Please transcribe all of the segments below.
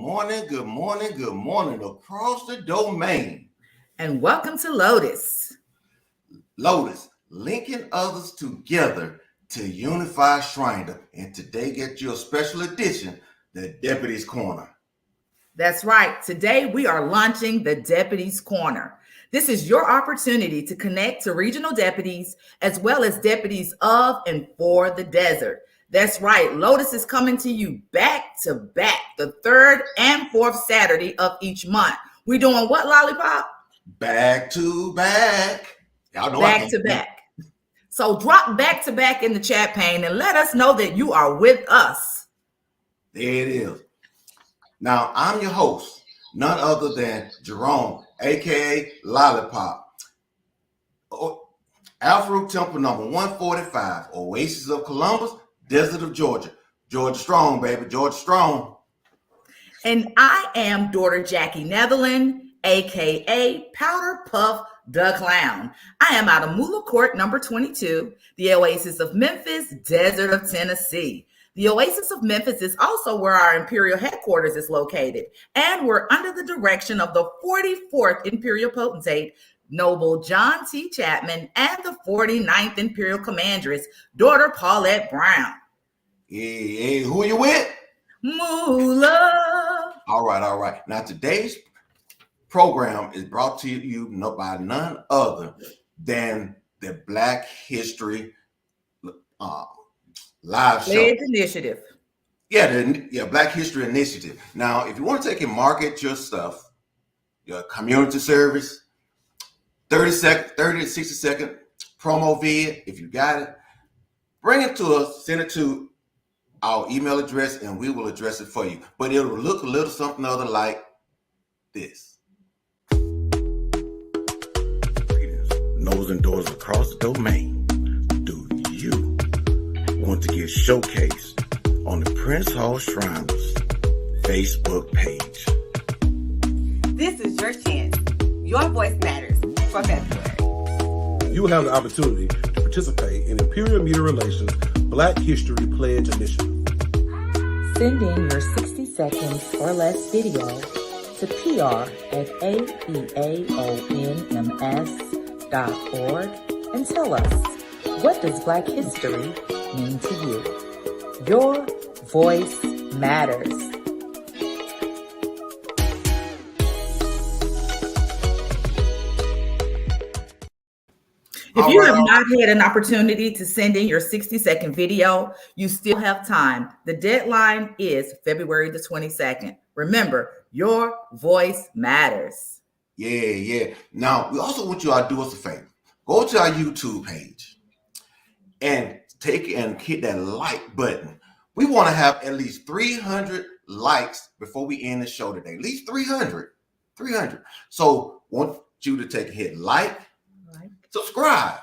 good morning across the domain. And welcome to LOTUS. LOTUS, linking others together to unify Shriner. And today get you a special edition, the Deputies Corner. That's right. Today we are launching the Deputies Corner. This is your opportunity to connect to regional deputies as well as deputies of and for the desert. That's right. LOTUS is coming to you back to back, the third and fourth Saturday of each month. We doing what, Lollipop? Back to back. Y'all know back to back. So drop back to back in the chat pane and let us know that you are with us. There it is. Now, I'm your host, none other than Jerome, a.k.a. Lollipop. Alpha Temple number 145, Oasis of Columbus, Desert of Georgia. Georgia strong, baby. Georgia strong. And I am daughter Jackie Netherland, a.k.a. Powder Puff the Clown. I am out of Mula Court number 22, the Oasis of Memphis, Desert of Tennessee. The Oasis of Memphis is also where our Imperial headquarters is located, and we're under the direction of the 44th Imperial Potentate, Noble John T. Chapman, and the 49th Imperial Commanderess, daughter Paulette Brown. Hey, who are you with? Mula. All right. Now, today's program is brought to you by none other than the Black History live show. Initiative. Yeah, Black History Initiative. Now, if you want to take and market your stuff, your community service, 30 to 60 second promo vid, if you got it, bring it to us, send it to our email address, and we will address it for you. But it will look a little something other like this. Nose and doors across the domain. Do you want to get showcased on the Prince Hall Shriners Facebook page? This is your chance. Your voice matters for February. You will have the opportunity to participate in Imperial Media Relations Black History Pledge Initiative. Send in your 60 seconds or less video to pr@aeaonms.org and tell us, what does Black history mean to you? Your voice matters. If you have not had an opportunity to send in your 60-second video, you still have time. The deadline is February the 22nd. Remember, your voice matters. Yeah. Now, we also want you to do us a favor. Go to our YouTube page and hit that like button. We want to have at least 300 likes before we end the show today. At least 300. So, want you to hit like. Subscribe.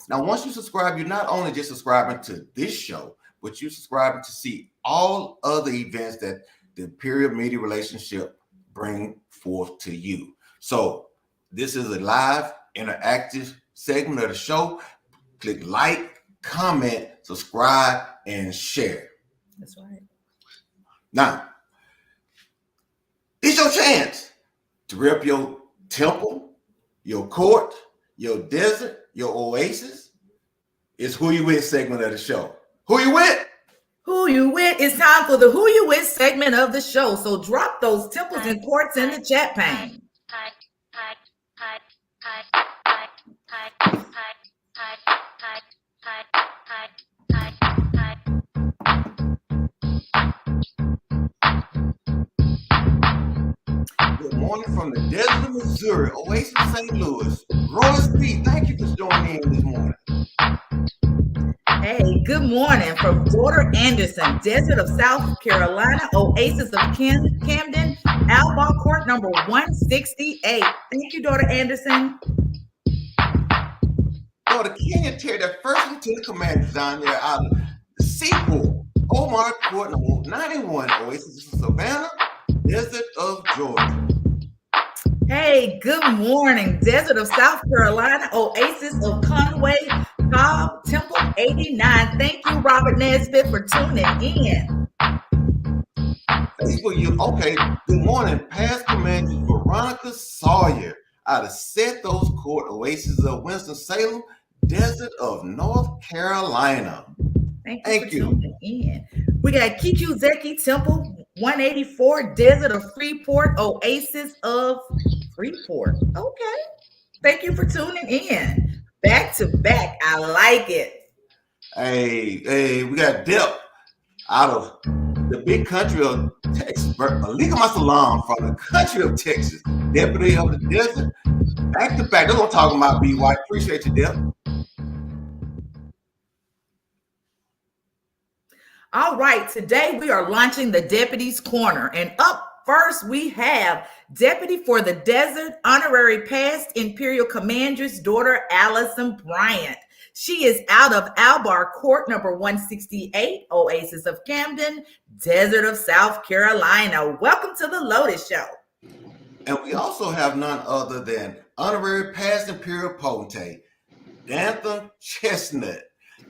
Now, once you subscribe, you're not only just subscribing to this show, but you're subscribing to see all other events that the Imperial Media Relationship bring forth to you. So this is a live, interactive segment of the show. Click like, comment, subscribe, and share. That's right. Now, it's your chance to rep your temple, your court, your desert, your oasis. It's Who You With segment of the show. Who you with? Who you with? It's time for the Who You With segment of the show. So drop those temples and courts in the chat pane. Good morning from the desert of Missouri, Oasis St. Louis. Royce P, thank you for joining in this morning. Hey, good morning from daughter Anderson, Desert of South Carolina, Oasis of Camden, Alba Court number 168. Thank you, daughter Anderson. Daughter Kenya Terry, the first lieutenant commander down there out of Seaport, Omar Court number 91, Oasis of Savannah, Desert of Georgia. Hey, good morning, Desert of South Carolina, Oasis of Conway, Cobb, Temple 89. Thank you, Robert Nesbitt, for tuning in. Facebook for you. Okay. Good morning, past commander Veronica Sawyer out of Sethos Court, Oasis of Winston-Salem, Desert of North Carolina. Thank you for tuning in. We got Kiku Zeki Temple, 184, Desert of Freeport, Oasis of Freeport. Okay. Thank you for tuning in. Back to back. I like it. Hey, we got Dep out of the big country of Texas. Malika Masalam from the country of Texas. Deputy of the Desert. Back to back. That's what I'm talking about, B.Y. Appreciate you, Dep. All right, today we are launching the Deputies Corner. And up first, we have Deputy for the Desert, Honorary Past Imperial Commander's daughter, Allyson Bryant. She is out of Albar Court, number 168, Oasis of Camden, Desert of South Carolina. Welcome to the LOTUS Show. And we also have none other than Honorary Past Imperial Potentate, Danthan Chestnut.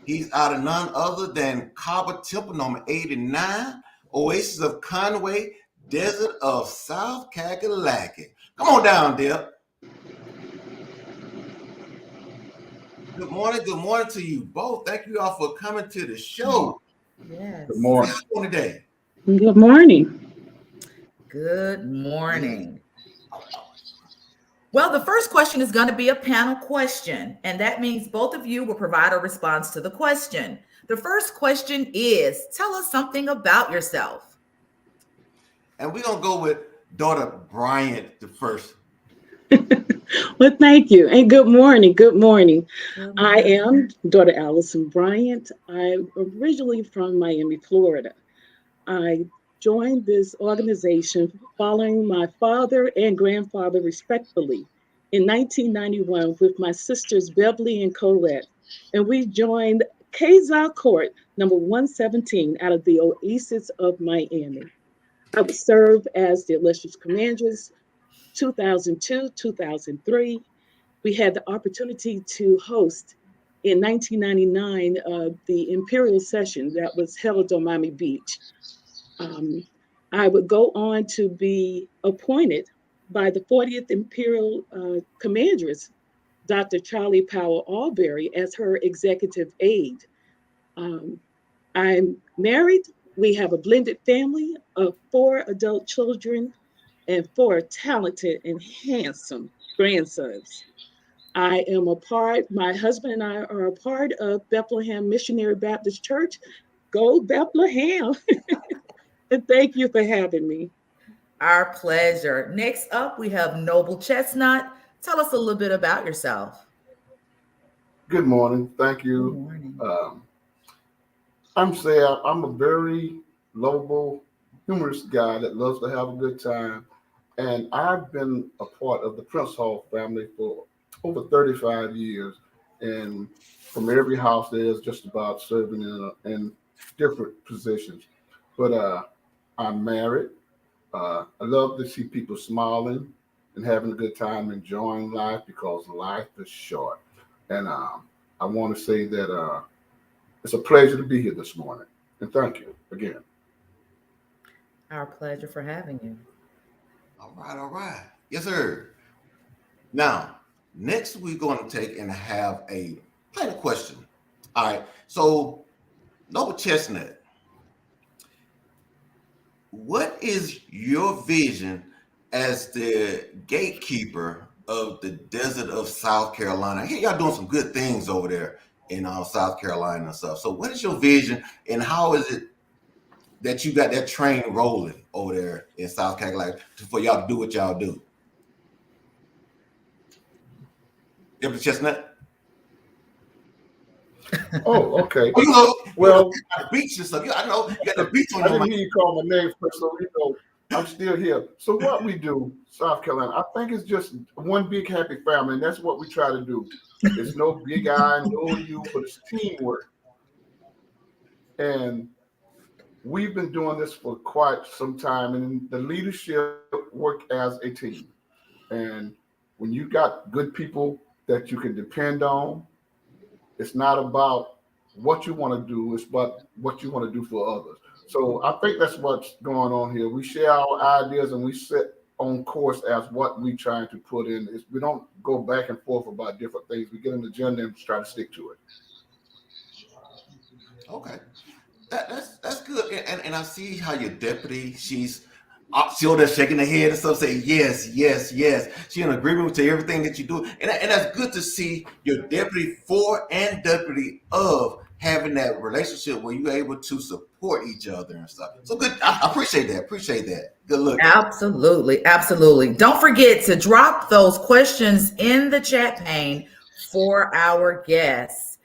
He's out of none other than Cobber Temple, number 89, Oasis of Conway, Desert of South Carolina. Come on down, Deb. Good morning to you both. Thank you all for coming to the show. Yes. Good morning. How are you today? Good morning. Good morning. Well, the first question is going to be a panel question, and that means both of you will provide a response to the question. The first question is, tell us something about yourself. And we're going to go with daughter Bryant the first. Well, thank you. And good morning. Good morning. I am daughter Allyson Bryant. I'm originally from Miami, Florida. I joined this organization following my father and grandfather respectively in 1991 with my sisters Beverly and Colette. And we joined Kazar Court, number 117, out of the Oasis of Miami. I would serve as the illustrious commanders 2002, 2003. We had the opportunity to host in 1999 the Imperial Session that was held on Miami Beach. I would go on to be appointed by the 40th Imperial Commanderess, Dr. Charlie Powell Albury, as her executive aide. I'm married. We have a blended family of 4 adult children and 4 talented and handsome grandsons. I am my husband and I are a part of Bethlehem Missionary Baptist Church. Go Bethlehem. And thank you for having me. Our pleasure. Next up, we have Noble Chestnut. Tell us a little bit about yourself. Good morning. Thank you. Good morning. I'm Sam. I'm a very lovable, humorous guy that loves to have a good time. And I've been a part of the Prince Hall family for over 35 years. And from every house there's just about serving in different positions. But I'm married. I love to see people smiling and having a good time, enjoying life because life is short. And I want to say that it's a pleasure to be here this morning. And thank you again. Our pleasure for having you. All right. Yes, sir. Now, next we're going to take and have a final question. All right. So, Noble Chestnut, what is your vision as the gatekeeper of the Desert of South Carolina? I hear y'all doing some good things over there in South Carolina and stuff. So what is your vision and how is it that you got that train rolling over there in South Carolina for y'all to do what y'all do? Deputy Chestnut? Oh, okay. Oh, you know, Well, you got the beach and stuff. I know you got the beach on I your didn't mind. hear you call my name first, so I'm still here. So what we do, South Carolina, I think it's just one big happy family, and that's what we try to do. There's no big I, no you, but it's teamwork. And we've been doing this for quite some time, and the leadership work as a team. And when you got good people that you can depend on, it's not about what you want to do, it's but what you want to do for others. So I think that's what's going on here. We share our ideas and we set on course as what we trying to put in. We don't go back and forth about different things. We get an agenda and try to stick to it. Okay. That's good. And I see how your deputy, she's over there shaking her head and stuff, saying yes, yes, yes. She in agreement with everything that you do. And that's good to see your deputy for and deputy of having that relationship where you're able to support each other and stuff. So good. I appreciate that. Appreciate that. Good look. Absolutely. Absolutely. Don't forget to drop those questions in the chat pane for our guests.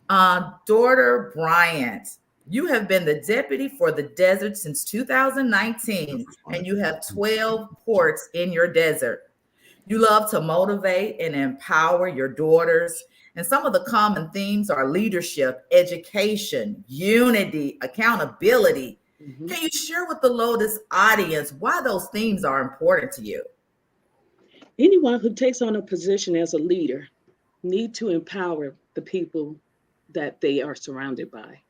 Daughter Bryant, you have been the deputy for the desert since 2019, and you have 12 ports in your desert. You love to motivate and empower your daughters. And some of the common themes are leadership, education, unity, accountability. Mhm. Can you share with the LOTUS audience why those themes are important to you? Anyone who takes on a position as a leader need to empower the people that they are surrounded by.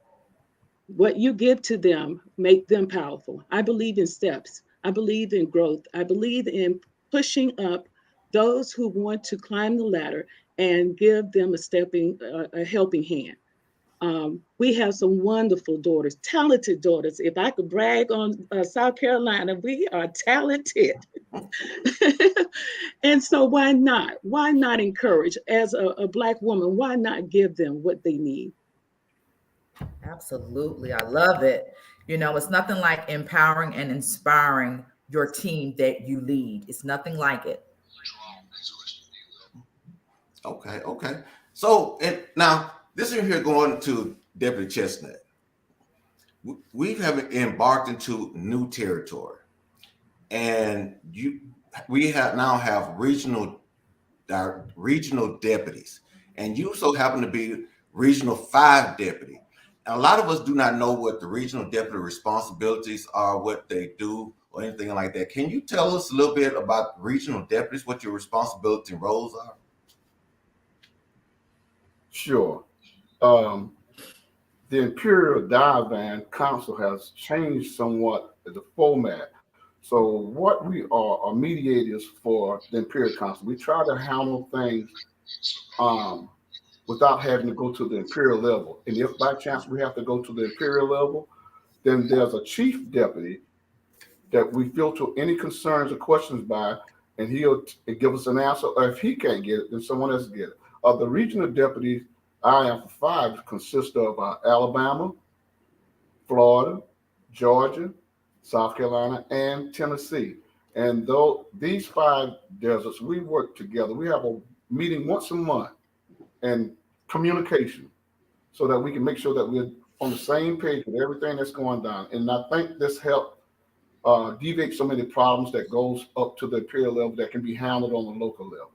What you give to them make them powerful. I believe in steps. I believe in growth. I believe in pushing up those who want to climb the ladder and give them a helping hand. We have some wonderful daughters, talented daughters. If I could brag on South Carolina, we are talented. And so why not? Why not encourage as a Black woman? Why not give them what they need? Absolutely. I love it. You know, it's nothing like empowering and inspiring your team that you lead. It's nothing like it. Okay, okay. So and now this is here going to Deputy Chestnut. We have embarked into new territory, and we now have regional deputies, and you so happen to be regional 5 deputy. And a lot of us do not know what the regional deputy responsibilities are, what they do, or anything like that. Can you tell us a little bit about regional deputies, what your responsibility and roles are? Sure. The Imperial Divan Council has changed somewhat the format. So what we are mediators for the Imperial Council. We try to handle things without having to go to the Imperial level. And if by chance we have to go to the Imperial level, then there's a chief deputy that we filter any concerns or questions by, and he'll give us an answer. Or if he can't get it, then someone else get it. The regional deputies I am for 5 consist of Alabama, Florida, Georgia, South Carolina, and Tennessee. And though these 5 deserts, we work together. We have a meeting once a month and communication so that we can make sure that we're on the same page with everything that's going down. And I think this helped deviate some of the problems that goes up to the imperial level that can be handled on the local level.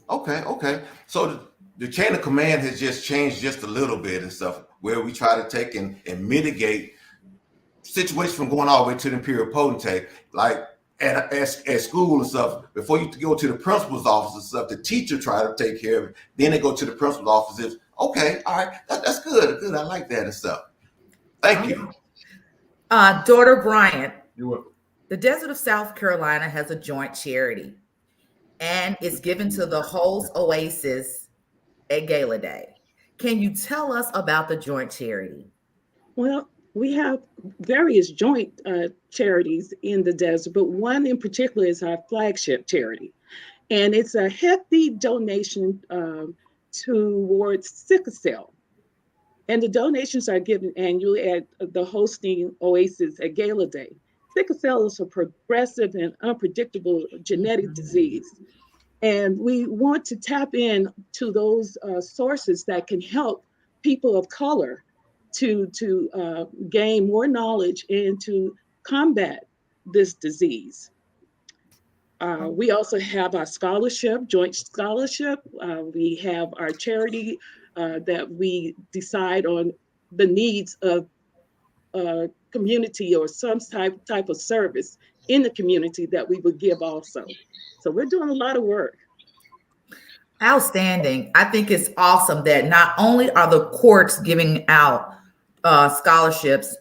Okay, okay. So the chain of command has just changed just a little bit and stuff, where we try to take and mitigate situations from going all the way to the imperial potentate, like at school and stuff. Before you go to the principal's office and stuff, the teacher try to take care of it. Then they go to the principal's office. Okay, all right, that's good. Good, I like that and stuff. Thank you. Daughter Bryant, You're welcome. the Desert of South Carolina has a joint charity, and it's given to the host oasis at Gala Day. Can you tell us about the joint charity? Well, we have various joint charities in the desert, but one in particular is our flagship charity. And it's a hefty donation towards sickle cell. And the donations are given annually at the hosting oasis at Gala Day. Sickle cell is a progressive and unpredictable genetic disease. And we want to tap in to those sources that can help people of color to gain more knowledge and to combat this disease. We also have our scholarship, joint scholarship. We have our charity that we decide on the needs of community or some type of service in the community that we would give also. So we're doing a lot of work. Outstanding. I think it's awesome that not only are the courts giving out scholarships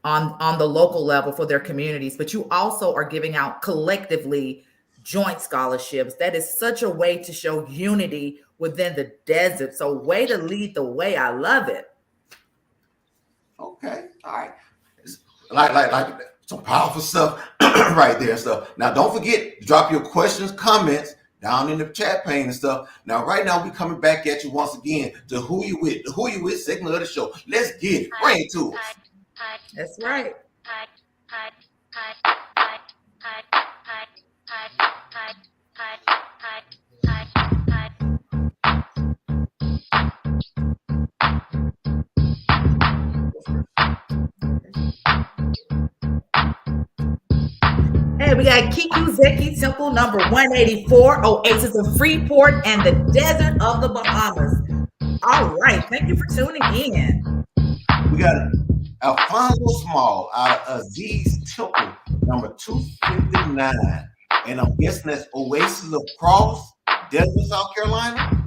on the local level for their communities, but you also are giving out collectively joint scholarships. That is such a way to show unity within the desert. So, way to lead the way. I love it. Okay, all right. It's like some powerful stuff right there and stuff. Now, don't forget to drop your questions, comments down in the chat pane and stuff. Now, right now, we coming back at you once again to Who You With, the Who You With segment of the show. Let's get it. Bring it to us. That's right. Hey, we got Kiku Zeki Temple number 184, Oasis of Freeport, and the Desert of the Bahamas. All right. Thank you for tuning in. We got Alfonso Small out of Aziz Temple, number 259. And I'm guessing that's Oasis of Cross, Desert, South Carolina.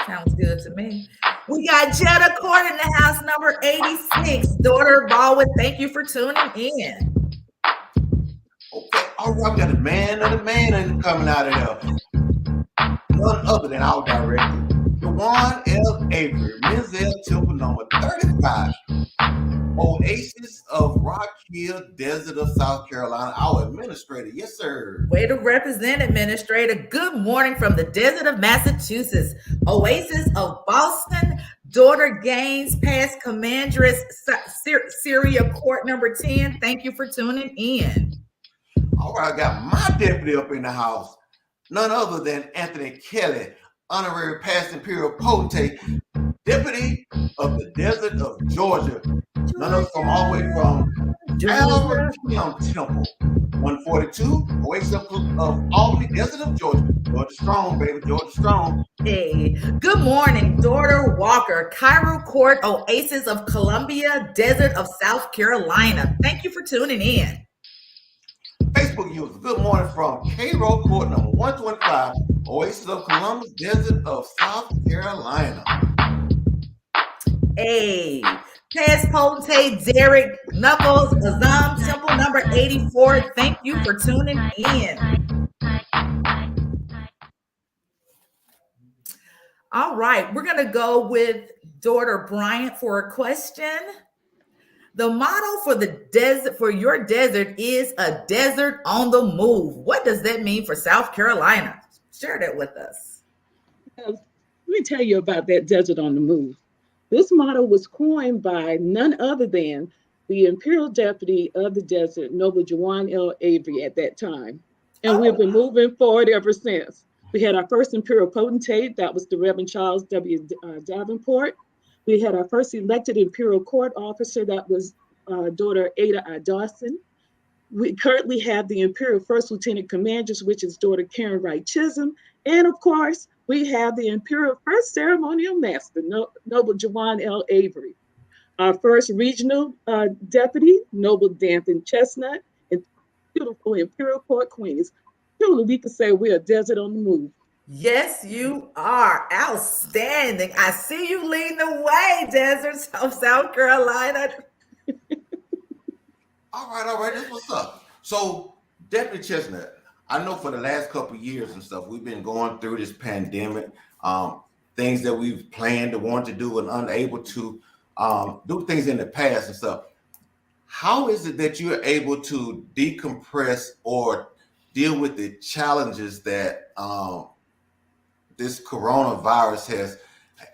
Sounds good to me. We got Jetta Court in the house, number 86. Daughter Baldwin, thank you for tuning in. Okay, all right, we got the man coming out of there. None other than our director, Dewan L. Avery, Menzel Temple number 35. Oasis of Rock Hill, Desert of South Carolina, our administrator. Yes, sir. Way to represent, administrator. Good morning from the desert of Massachusetts. Oasis of Boston, daughter Gaines, past commandress, Syria Court number 10. Thank you for tuning in. All right, I got my deputy up in the house. None other than Anthony Kelly, honorary past imperial potentate, deputy of the desert of Georgia. None of us from all the way from Alabama Temple, 142, Oasis of Albany, desert of Georgia. Georgia strong, baby, Georgia strong. Hey, good morning, daughter Walker, Cairo Court, Oasis of Columbia, desert of South Carolina. Thank you for tuning in. Facebook users, good morning from Cairo Court number 125, Oasis of Columbus, desert of South Carolina. Hey, past potentate Derek Knuckles, Azam Temple number 84. Thank you for tuning in. All right, we're going to go with daughter Bryant for a question. The motto for the desert, for your desert, is a desert on the move. What does that mean for South Carolina? Share that with us. Let me tell you about that desert on the move. This motto was coined by none other than the Imperial Deputy of the Desert, Noble Juwan L. Avery, at that time. And we've been moving forward ever since. We had our first Imperial Potentate, that was the Reverend Charles W. Davenport. We had our first elected Imperial Court officer, that was daughter Ada I. Dawson. We currently have the Imperial First Lieutenant Commanders, which is daughter Karen Wright Chisholm. And of course, we have the Imperial First Ceremonial Master, Noble Juwan L. Avery. Our first regional deputy, Noble Danthan Chestnut, and beautiful Imperial Court Queens. Truly, we could say we're a desert on the move. Yes, you are. Outstanding. I see you leading the way, deserts of South Carolina. All right, that's what's up. So, Deputy Chestnut, I know for the last couple of years and stuff, we've been going through this pandemic, things that we've planned to want to do and unable to do things in the past and stuff. How is it that you're able to decompress or deal with the challenges that this coronavirus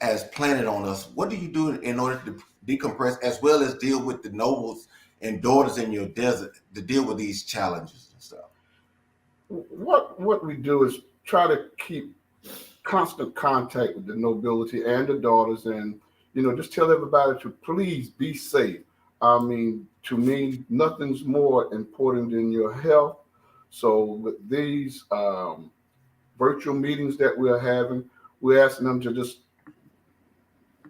has planted on us? What do you do in order to decompress as well as deal with the nobles and daughters in your desert to deal with these challenges and stuff? What we do is try to keep constant contact with the nobility and the daughters, and just tell everybody to please be safe. I mean, to me, nothing's more important than your health. So with these virtual meetings that we're having, we're asking them to just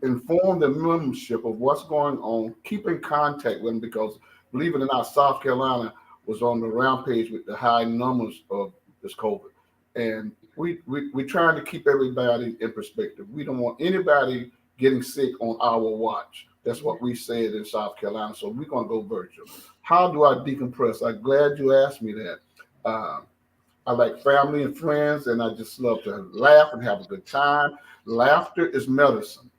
inform the membership of what's going on, keep in contact with them, because believe it or not, South Carolina was on the rampage with the high numbers of this COVID. And we trying to keep everybody in perspective. We don't want anybody getting sick on our watch. That's what we said in South Carolina. So we're gonna go virtual. How do I decompress? I'm glad you asked me that. I like family and friends, and I just love to laugh and have a good time. Laughter is medicine,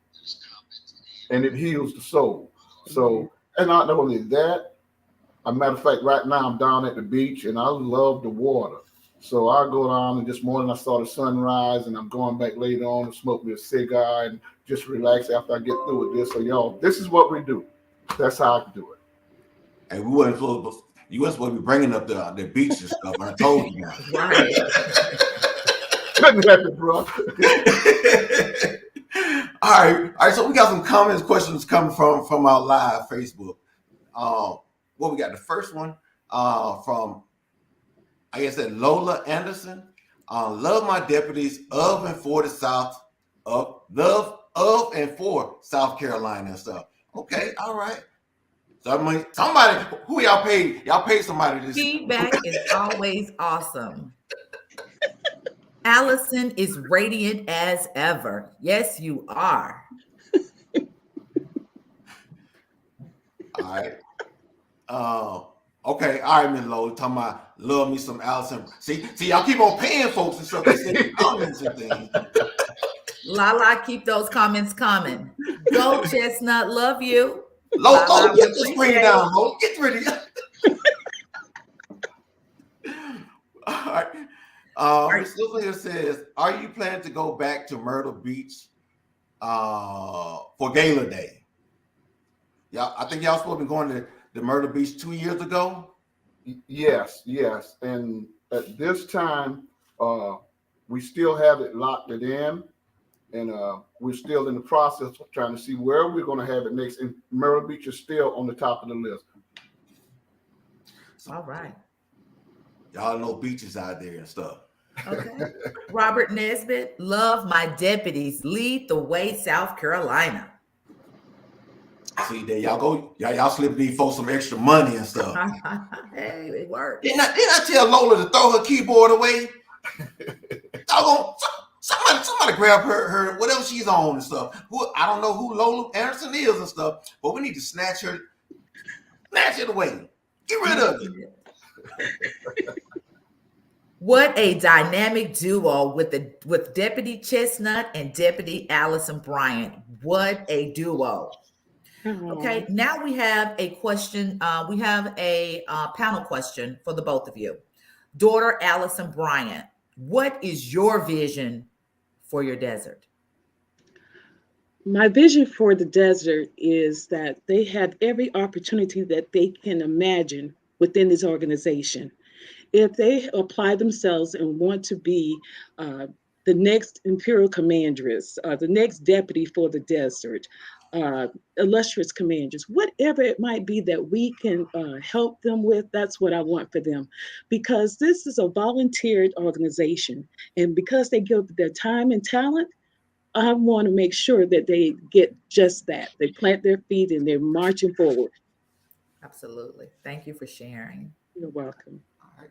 and it heals the soul. So, and not only that, a matter of fact, right now I'm down at the beach, and I love the water. So I go down, and this morning I saw the sunrise, and I'm going back later on to smoke me a cigar and just relax after I get through with this. So y'all, this is what we do. That's how I do it. And we weren't supposed. You weren't supposed to be bringing up the beach and stuff. I told you now. Right. Couldn't help it, bro. All right. So we got some comments, questions coming from our live Facebook. What we got? The first one from, I guess that Lola Anderson. Love my deputies of and for the South, and for South Carolina and stuff. Okay, all right. So I mean, somebody, who y'all paid? Y'all paid somebody this. Feedback is always awesome. Allyson is radiant as ever. Yes, you are. All right. Okay, all right, Miss Lola, talking about love me some Allyson. See, y'all keep on paying folks and stuff. They send comments and things. Lala, keep those comments coming. Go, Chestnut. Love you. Lola, we get the appreciate screen it. down, Lola. Get ready. All right. Miss Cecilia says, are you planning to go back to Myrtle Beach for Gala Day? Y'all, I think y'all supposed to be going to the Myrtle Beach 2 years ago. Yes. And at this time, we still have it locked in, and we're still in the process of trying to see where we're going to have it next. And Myrtle Beach is still on the top of the list. All right. Y'all know beaches out there and stuff. Okay. Robert Nesbitt, love my deputies. Lead the way, South Carolina. See, there y'all go. Y'all slip these folks some extra money and stuff. Hey, it works. Didn't I tell Lola to throw her keyboard away? Somebody grab her whatever she's on and stuff. I don't know who Lola Anderson is and stuff, but we need to snatch it away. Get rid of it. What a dynamic duo with Deputy Chestnut and Deputy Allyson Bryant. What a duo. Okay, now we have a question. We have a panel question for the both of you. Daughter Allyson Bryant, what is your vision for your desert? My vision for the desert is that they have every opportunity that they can imagine within this organization. If they apply themselves and want to be the next Imperial Commanderess, the next deputy for the desert, illustrious commanders, whatever it might be that we can help them with, that's what I want for them. Because this is a volunteered organization. And because they give their time and talent, I want to make sure that they get just that. They plant their feet and they're marching forward. Absolutely. Thank you for sharing. You're welcome. All right.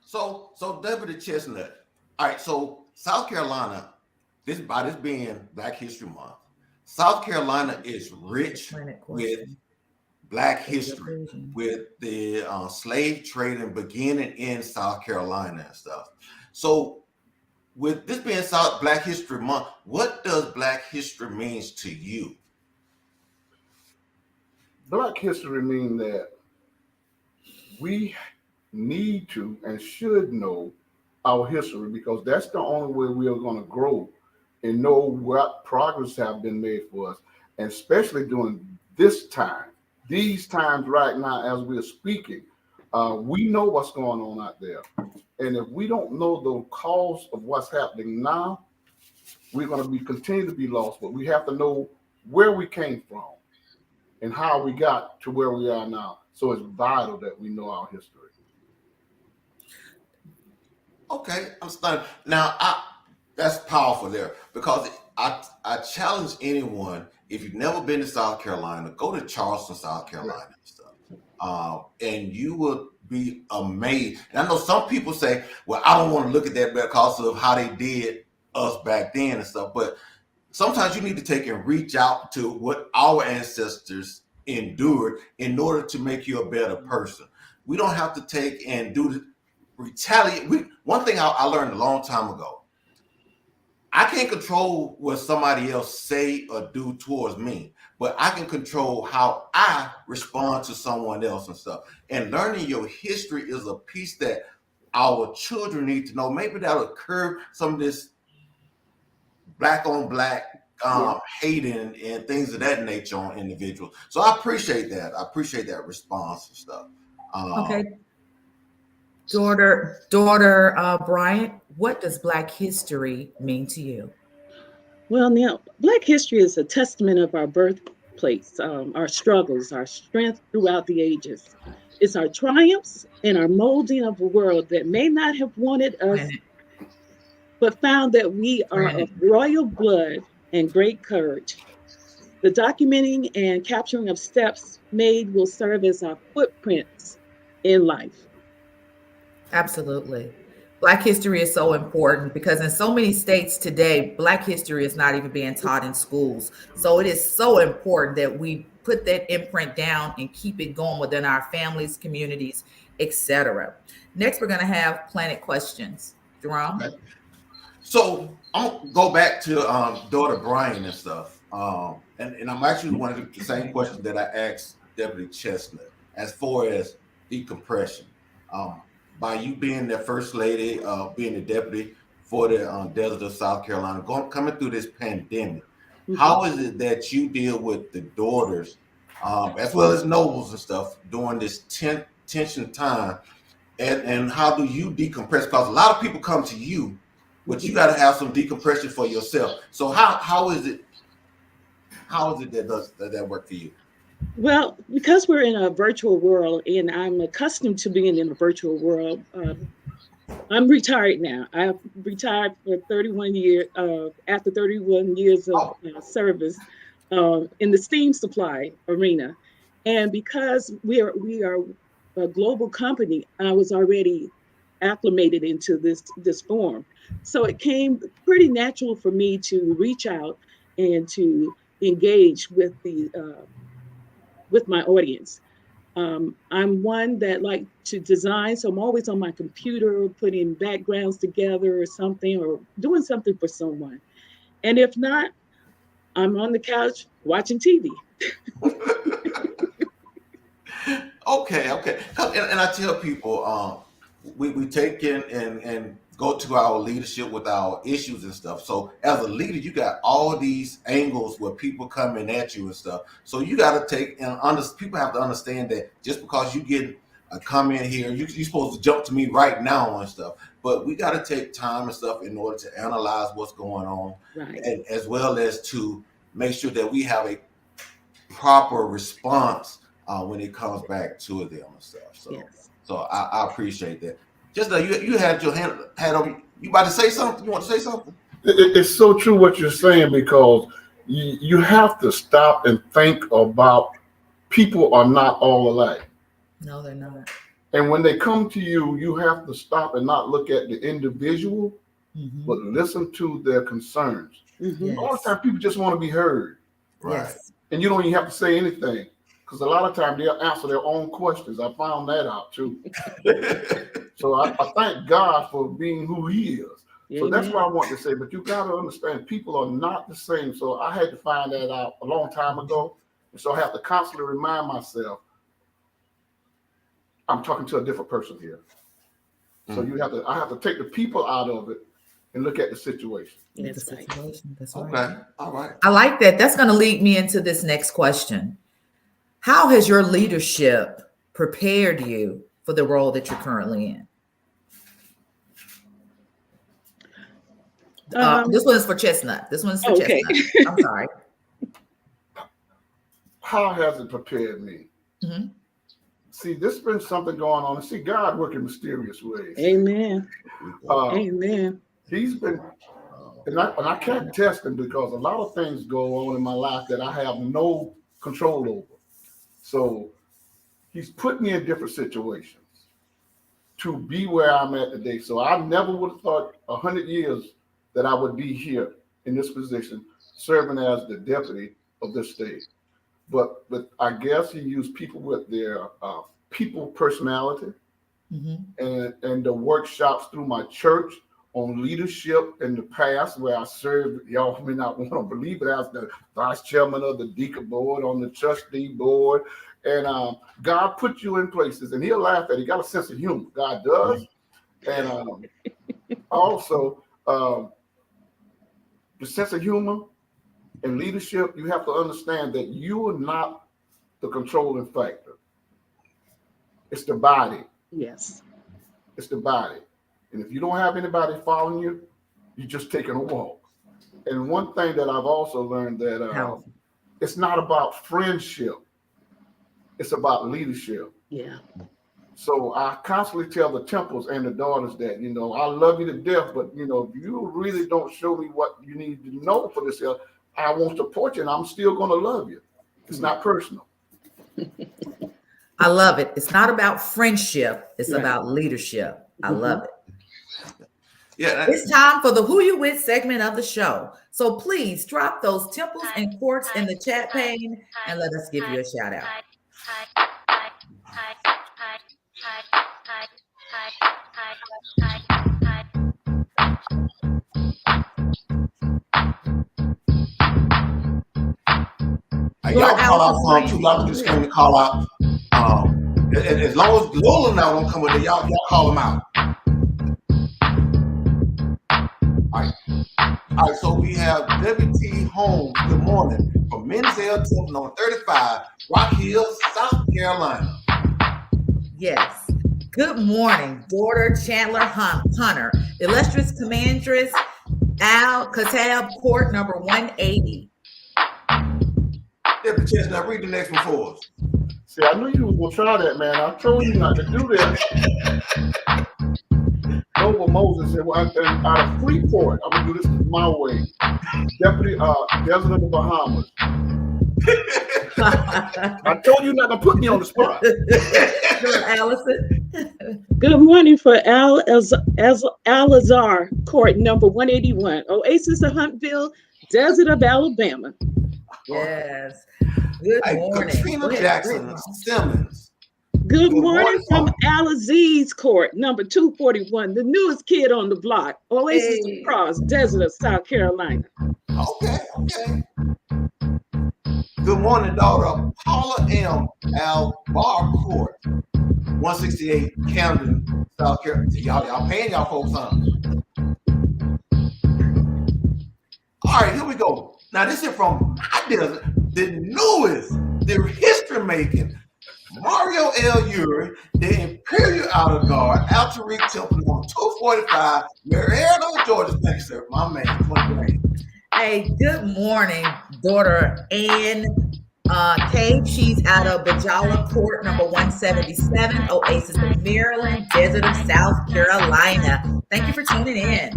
So Deputy Chestnut. All right. So South Carolina, this being Black History Month, South Carolina is rich with Black history, with the slave trading beginning in South Carolina and stuff. So with this being Black History Month, what does Black history means to you? Black history means that we need to and should know our history, because that's the only way we are going to grow and know what progress have been made for us. And especially during this time, these times right now, as we're speaking, we know what's going on out there. And if we don't know the cause of what's happening now, we're going to continue to be lost. But we have to know where we came from and how we got to where we are now. So it's vital that we know our history. Okay, I'm stunned. Now, that's powerful there, because I challenge anyone, if you've never been to South Carolina, go to Charleston, South Carolina and stuff. And you will be amazed. And I know some people say, well, I don't want to look at that because of how they did us back then and stuff. But sometimes you need to take and reach out to what our ancestors endured in order to make you a better person. We don't have to take and do the retaliate. One thing I learned a long time ago, I can't control what somebody else say or do towards me, but I can control how I respond to someone else and stuff. And learning your history is a piece that our children need to know. Maybe that'll curb some of this black on black hating and things of that nature on individuals. So I appreciate that. I appreciate that response and stuff. Okay. Daughter Bryant, what does Black history mean to you? Well, now, Black history is a testament of our birthplace, our struggles, our strength throughout the ages. It's our triumphs and our molding of a world that may not have wanted us, but found that we are of royal blood and great courage. The documenting and capturing of steps made will serve as our footprints in life. Absolutely. Black history is so important because in so many states today, Black history is not even being taught in schools. So it is so important that we put that imprint down and keep it going within our families, communities, etc. Next, we're going to have Planet Questions. Jerome? Okay. So I'm gonna go back to daughter Brian and stuff. And I'm actually one of the same questions that I asked Deputy Chestnut as far as decompression. By you being the first lady, being the deputy for the desert of South Carolina, coming through this pandemic, how is it that you deal with the daughters, as well as nobles and stuff, during this tension time? And how do you decompress? Because a lot of people come to you, but you got to have some decompression for yourself. So how is it that work for you? Well, because we're in a virtual world and I'm accustomed to being in a virtual world, I'm retired now. I've retired for 31 years, after 31 years of service in the steam supply arena. And because we are a global company, I was already acclimated into this form. So it came pretty natural for me to reach out and to engage with my audience. I'm one that like to design, so I'm always on my computer putting backgrounds together or something, or doing something for someone. And if not, I'm on the couch watching TV. Okay. And I tell people, we take in and go to our leadership with our issues and stuff. So as a leader, you got all these angles where people coming at you and stuff. So you got to take and people have to understand that just because you get a comment here, you're supposed to jump to me right now and stuff. But we got to take time and stuff in order to analyze what's going on, Right. and as well as to make sure that we have a proper response when it comes back to them and stuff. So, Yes. so I appreciate that. Just you had your hand on. You about to say something? You want to say something? It's so true what you're saying, because you have to stop and think about people are not all alike. No, they're not. And when they come to you, you have to stop and not look at the individual, but listen to their concerns. Mm-hmm. A lot of times people just want to be heard. Right. Yes. And you don't even have to say anything, because a lot of times they'll answer their own questions. I found that out too. So I thank God for being who he is. So that's what I want to say. But you got to understand, people are not the same. So I had to find that out a long time ago. And so I have to constantly remind myself, I'm talking to a different person here. So I have to take the people out of it and look at the situation. That's right. That's right. Okay. All right. I like that. That's going to lead me into this next question. How has your leadership prepared you for the role that you're currently in? This one is for Chestnut. Okay. Chestnut. I'm sorry. How has it prepared me? Mm-hmm. See, this has been something going on. And see, God working in mysterious ways. Amen. Amen. He's been, and I can't test him, because a lot of things go on in my life that I have no control over. So he's put me in different situations to be where I'm at today. So I never would have thought 100 years that I would be here in this position, serving as the deputy of this state. But I guess he used people with their people personality, and the workshops through my church on leadership in the past, where I served. Y'all may not want to believe it, as the vice chairman of the deacon board, on the trustee board. And God put you in places, and he'll laugh at it. He got a sense of humor. God does. And also, the sense of humor and leadership, you have to understand that you are not the controlling factor. It's the body. Yes. It's the body. And if you don't have anybody following you, you're just taking a walk. And one thing that I've also learned that it's not about friendship. It's about leadership. Yeah. So I constantly tell the temples and the daughters that, you know, I love you to death, but, you know, if you really don't show me what you need to know for this, I won't support you, and I'm still going to love you. It's not personal. I love it. It's not about friendship. It's about leadership. I love it. Yeah, it's time for the Who You With segment of the show. So please drop those temples and courts in the chat pane and let us give you a shout out. Y'all call out song too. Y'all just going to call out. As long as Lola now won't come with it, y'all call them out. All right, so we have Deputy Holmes. Good morning from Menzel Temple on 35, Rock Hill, South Carolina. Yes. Good morning, daughter Chandler Hunter, illustrious commandress Al Katab, Court number 180. Deputy Chestnut, read the next one for us. See, I knew you was gonna try that, man. I told you not to do that. Nova Moses said, well, out of Freeport, I'm gonna do this my way. Deputy Desert of the Bahamas. I told you not to put me on the spot. Allyson. Good morning for Al-Azhar, Court number 181, Oasis of Huntsville, Desert of Alabama. Yes. Good morning. Katrina Jackson Simmons. Good morning from Al-Aziz Court number 241, the newest kid on the block, Oasis of Cross, Desert of South Carolina. Okay. Good morning, daughter Paula M. Al-Bar Court, 168 Camden, South Carolina. See, y'all paying y'all folks on. All right, here we go. Now this is from my desert, the newest, the history-making Mario L.U.S, the Imperial Outer Guard, Altaric Temple on 245, Marietta, Georgia. Thank you, sir. My man, 20 grand. Hey, good morning, daughter Ann Cade. She's out of Bajala Court number 177, Oasis of Maryland, Desert of South Carolina. Thank you for tuning in.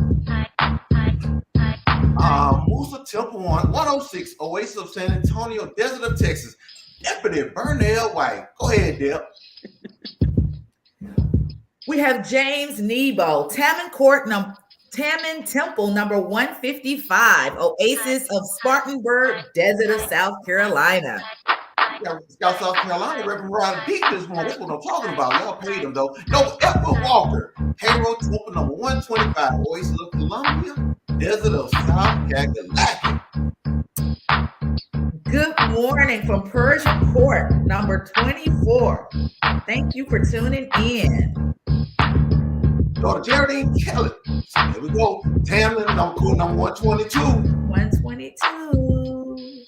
Musa Temple 106, Oasis of San Antonio, Desert of Texas. Deputy Burnell White. Go ahead, Dep. We have James Nebo, Tammany Temple number 155, Oasis of Spartanburg, Desert of South Carolina. Yeah, South Carolina, Reverend Ryder beat this one. That's what I'm talking about. Y'all paid him though. No, Edward Walker, Payroll Temple number 125, Oasis of Columbia, Desert of South Carolina. Good morning from Persian Court number 24. Thank you for tuning in. Daughter Geraldine Kelly. So here we go. Tamlin, number 122. 122.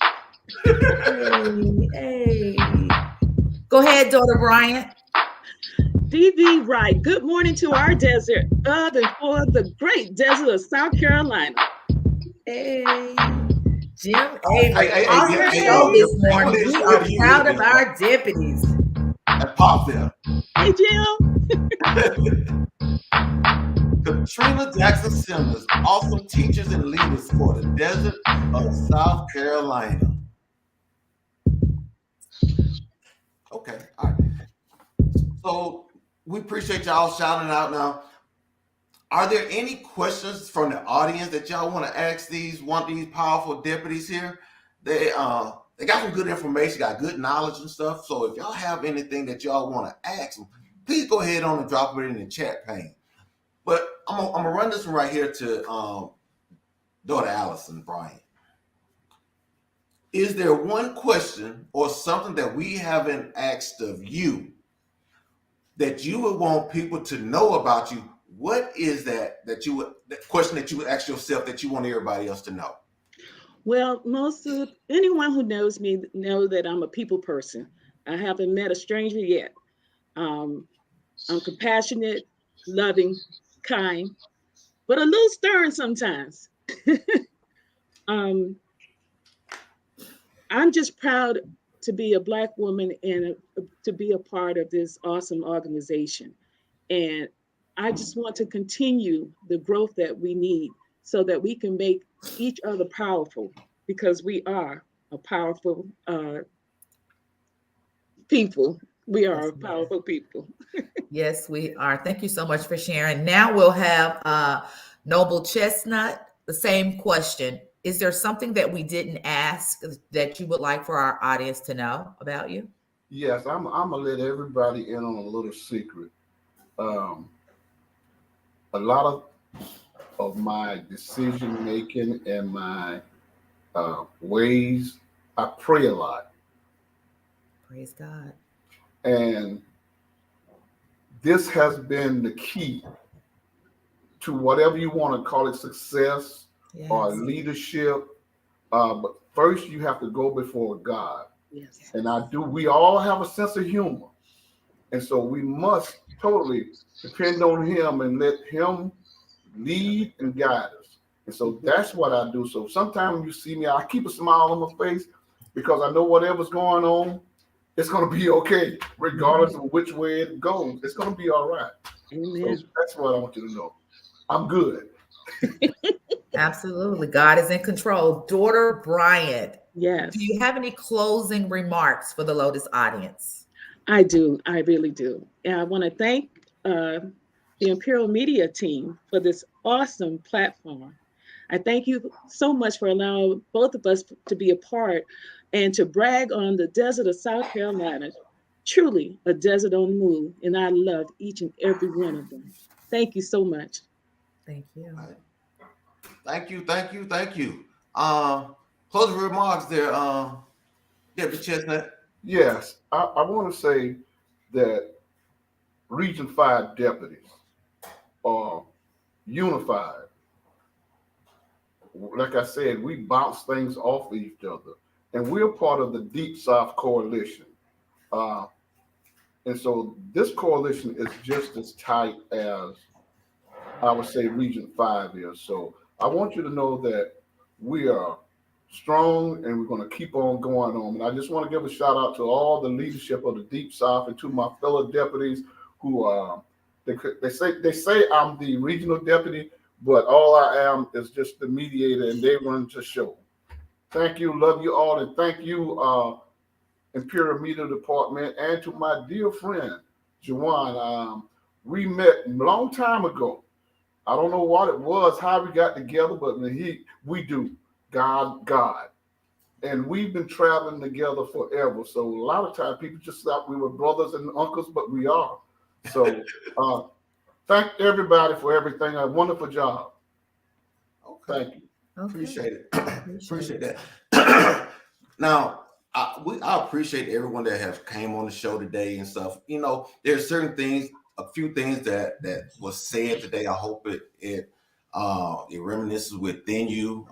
Hey. Go ahead, daughter Bryant. DV Wright. Good morning to our desert, and for the great desert of South Carolina. Hey. Jim Avery, on our show this morning. We are proud of our deputies. And pop there. Hey, Jim. Katrina Jackson Simmons, awesome teachers and leaders for the Desert of South Carolina. Okay, all right. So we appreciate y'all shouting out now. Are there any questions from the audience that y'all want to ask these powerful deputies here? They got some good information, got good knowledge and stuff. So if y'all have anything that y'all want to ask them, please go ahead on and drop it in the chat pane. But I'm gonna run this one right here to daughter Allyson, Bryant. Is there one question or something that we haven't asked of you that you would want people to know about you? What is that question that you would ask yourself that you want everybody else to know? Well, anyone who knows me know that I'm a people person. I haven't met a stranger yet. I'm compassionate, loving, kind, but a little stern sometimes. I'm just proud to be a Black woman and to be a part of this awesome organization. And I just want to continue the growth that we need so that we can make each other powerful, because we are a powerful people. We are a powerful people. Yes, we are. Thank you so much for sharing. Now we'll have Noble Chestnut, the same question. Is there something that we didn't ask that you would like for our audience to know about you? Yes, I'm gonna let everybody in on a little secret. A lot of my decision making and my ways, I pray a lot. Praise God. And this has been the key to whatever you want to call it, success or leadership. But first you have to go before God. Yes. And we all have a sense of humor. And so we must totally depend on him and let him lead and guide us. And so that's what I do. So sometimes you see me, I keep a smile on my face because I know whatever's going on, it's going to be okay, regardless of which way it goes. It's going to be all right. Amen. So that's what I want you to know. I'm good. Absolutely. God is in control. Daughter Bryant. Yes. Do you have any closing remarks for the Lotus audience? I do. I really do. And I want to thank the Imperial Media team for this awesome platform. I thank you so much for allowing both of us to be a part and to brag on the desert of South Carolina. Truly a desert on the move. And I love each and every one of them. Thank you so much. Thank you. Thank you. Closing remarks there, Deputy Chestnut. Yes, I want to say that Region 5 deputies are unified. Like I said, we bounce things off of each other. And we're part of the Deep South Coalition. And so this coalition is just as tight as I would say Region 5 is. So I want you to know that we are strong and we're going to keep on going on. And I just want to give a shout out to all the leadership of the Deep South and to my fellow deputies who they say I'm the regional deputy, but all I am is just the mediator and they run the show. Thank you, love you all, and thank you, Imperial Media Department, and to my dear friend, Juwan. We met a long time ago. I don't know what it was, how we got together, but we do. God. And we've been traveling together forever. So a lot of times people just thought we were brothers and uncles, but we are. So thank everybody for everything. A wonderful job. Okay. Thank you. Okay. Appreciate it. Appreciate that. Now, I appreciate everyone that has came on the show today and stuff. You know, there's certain things, a few things that was said today. I hope it reminisces within you.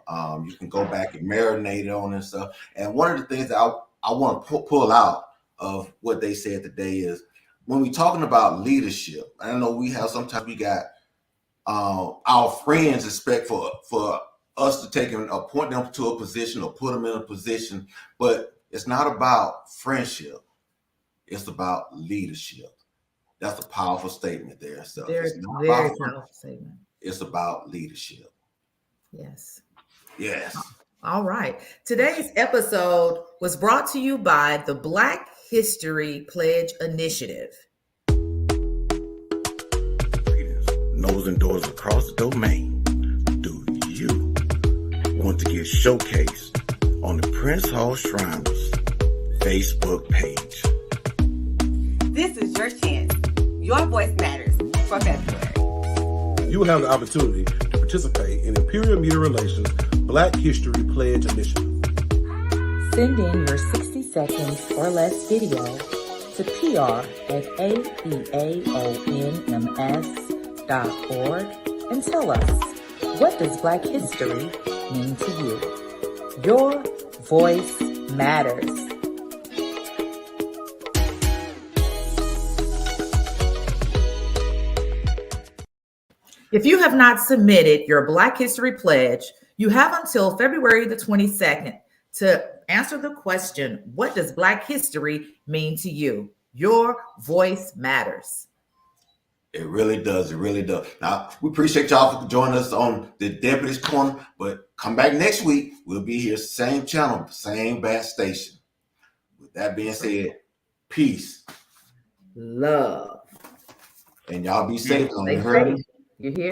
You can go back and marinate on and stuff. And one of the things that I want to pull out of what they said today is when we're talking about leadership. I know sometimes we got our friends expect for us to take and appoint them to a position or put them in a position, but it's not about friendship. It's about leadership. That's a powerful statement there. So Very powerful statement. It's about leadership. Yes. All right. Today's episode was brought to you by the Black History Pledge Initiative. nose and doors across the domain, do you want to get showcased on the Prince Hall Shriners Facebook page? This is your chance. Your voice matters for February. You will have the opportunity to participate in Imperial Media Relations Black History Pledge Initiative. Send in your 60 seconds or less video to PR@aeaonms.org and tell us, what does Black history mean to you? Your voice matters. If you have not submitted your Black History Pledge, you have until February the 22nd to answer the question, what does Black history mean to you? Your voice matters. It really does. It really does. Now, we appreciate y'all for joining us on the Deputies Corner, but come back next week. We'll be here, same channel, same bad station. With that being said, peace. Love. And y'all be safe. Stay safe. You hear?